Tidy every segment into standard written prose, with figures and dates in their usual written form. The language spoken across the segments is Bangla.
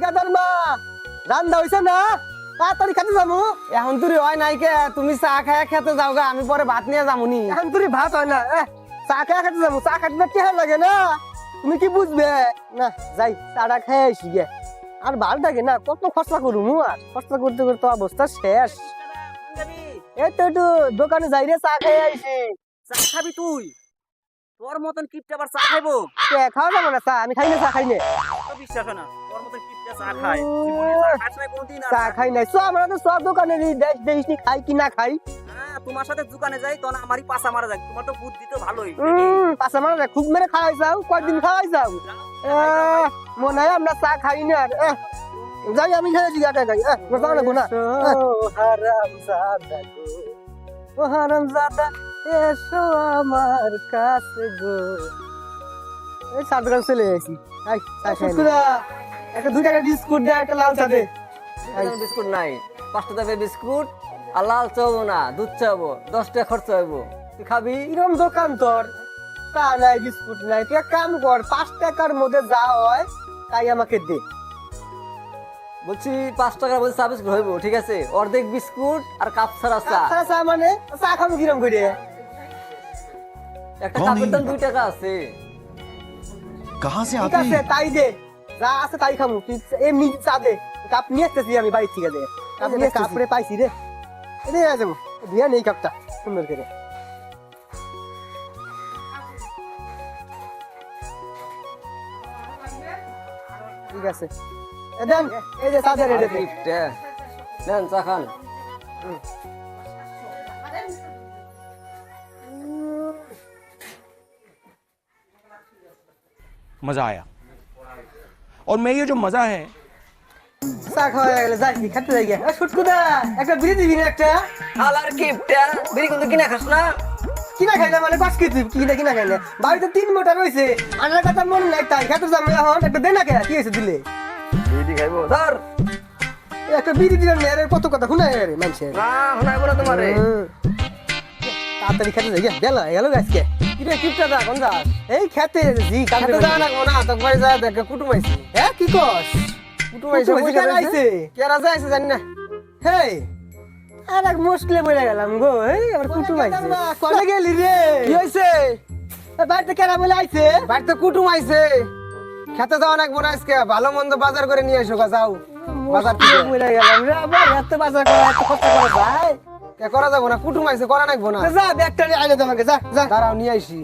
গাদার মা রান্না হইছে না তাড়াতাড়ি খেতে যাবো। এখন তুই হয় নাই কে তুমি চা খায় খেতে যাও গা আমি পরে ভাত নিয়ে যাবো নি। এখন তুই ভাত হয় না চা খেয়ে খেতে যাবো। চা খাইতে টেহা লাগে না, তুমি কি বুঝবে না। যাই চাটা খেয়ে আসি গে। আর ভালো লাগে না, কত খরচা করবো আর খরচা করতে করতে অবস্থা শেষ। এই তো একটু দোকানে যাই রে, চা খেয়ে আইছি। চা খাবি তুই? তোর মতন কিপটা আবার চা খাইবো? খাওয়া যাবো না চা, আমি খাই না, চা খাই না। তো বিশ্বাস হয় না তোর মতন কিপটা চা খায়? জীবনে চা খাস নাই কোনদিন? চা খাই নাই, আমরা তো সব দোকানে দেশ খাই কি না খাই। হ্যাঁ, তোমার সাথে দোকানে যাই তো না আমারই পাছা মারা যায়। তোমার তো বুদ্ধি তো ভালোই। পাশা মারা খুব মেরে খাওয়াই যাও, কয়দিন খাওয়াই যাও। মনে হয় আমরা চা খাই না আর যাই আমি খেয়েছি একা একাই যাও না গোনা। ও হারাম জাদা এসো আমার কাছে গো। এই চার দোকান চলে গেছি। একটা 2 টাকা বিস্কুট দে, একটা লাল চা দে। বিস্কুট নাই, 5 টাকা বিস্কুট আর লাল চাবো না, দুধ চাবো, 10 টাকা খরচ হইব। তুই খাবি? এরকম দোকান তোর চা নাই বিস্কুট নাই, তুই এক কাম কর 5 টাকার মধ্যে যা হয় তাই আমাকে দে। বলছি 5 টাকার মধ্যে চা বিস্কুট হইব, ঠিক আছে? অর্ধেক বিস্কুট আর কাপ ছাড়া চা। চা মানে চা খাবো কিরম করে? একটা কাপের দাম 2 টাকা আছে। कहाँ से ঠিক आते আছে हैं? তাই দে, যা আছে তাই খাবো। তুই এমনি চা দে, কাপ নিয়ে আসতেছি আমি বাড়ি থেকে দে। কাপড়ে পাইছি রে, এটাই যাবো ধুয়া নেই কাপটা সুন্দর করে। ঠিক আছে দেন, এই যে চা দে রেডি। কিপটা নেন চা খান। मजा आया और मैं ये जो मजा है চা খাওয়া হয়ে গেলে যাই খেতে যাই গিয়া। সুটকুদা একটা বিড়ি দিবি না একটা? হালার কিপটা বিড়ি কিন্তু কিনা খাস না? কিনা খাই না মানে বাস খেতে কিনা খাই না। বাড়িতে 3 মোটা রয়েছে, আনার কথা মনে নাই তাই খেতে যাবো এখন। একটা দে না কে, কি হয়েছে দিলে? বিড়ি খাইবো ধর। একটা বিড়ি দিলেন না, কত কথা শুনাই রে মানুষের। না শোনাইবো না তোমারে। তাড়াতাড়ি খেতে যাই গিয়া, বেলা হয়ে গেল আজকে। কিরে কিপটা দা কোন যাস? এই খেতে জি খেতে যাও না কোনা তো পরে যা দেখ কুটুম আইছে। হ্যাঁ কি কস? কুটুম আইছে কুটুম বুঝা কেন আইছে? আইছে? কেরা যাইছে জানি না। হেই আর এক মুশকিলে পড়ে গেলাম গো। এই আবার কুটুম আইছে। কলে গেলি রে? কি হইছে? বাড়িতে কেনা বলে আইছে? বাড়িতে কুটুম আইছে। খেতে যাও না কোনা আজকে ভালো মন্দ বাজার করে নিয়ে এসো গা যাও। বাজার থেকে পড়ে গেলাম রে, আবার এত বাজার করা এত খরচা করা যায়? কে করা যাবো না, কুটুম আইছে করা নাকবো না। যা ব্যাগটা আইলে তোমাকে, যা যা। দাঁড়াও নিয়ে আইছি।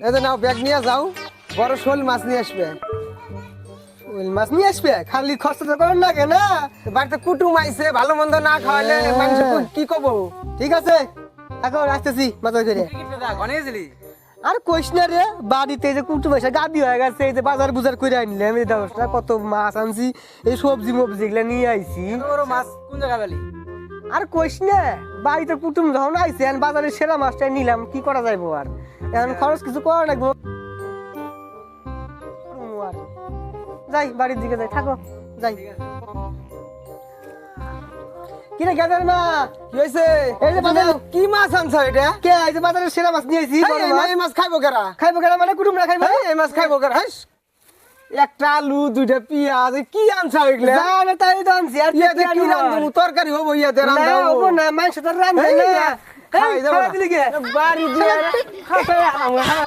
এই যে নাও ব্যাগ নিয়ে যাও, বড় শোল মাছ নিয়ে আসবে। ওই মাছ নিয়ে আসবে, খালি খরচা করেন না কেন? বাড়িতে কুটুম আইছে ভালো মন্দ না খাওয়ালে মানুষ কি কব? ঠিক আছে এখন আসতেছি বাজার করে। আর কইস না রে, বাড়িতে যে কুটুম এসে গাদি হয়ে গেছে, এই যে বাজার বুজার করে আনলাম, এই দশটা কত মাছ আনছি, এই সবজি মবজি এগুলা নিয়ে আইছি। মাছ কোন জায়গা পেলি? আর কইস না, বাড়িতে কুটুম যখন আইছে এখন বাজারের সেরা মাছটা নিলাম, কি করা যাইবো আর? এখন খরচ কিছু করা লাগবো। যাই বাড়ির দিকে যাই, থাকো যাই। কিরে গেদার মা, কি হইছে? এই যে বাজার কি মাছ আনছ এটা? কে এই যে বাজারের সেরা মাছ নিয়ে আইছি। বড় মাছ। এই মাছ খাইবো কেরা? খাইবো কেন মানে কুটুম না খাইবো? এই মাছ খাইবো কেরা? হাস একটা আলু 2টা পেঁয়াজ কি আনছ এগুলা? যা না তাই তো আনছি, আর ইয়াতে কি রান্ধবো? তরকারি হবো ইয়াতে না রান্ধা হবো না, মাংস তো রান্ধে না। খাই যাবো খাওয়া দিলি কে? বাড়ি দিয়ে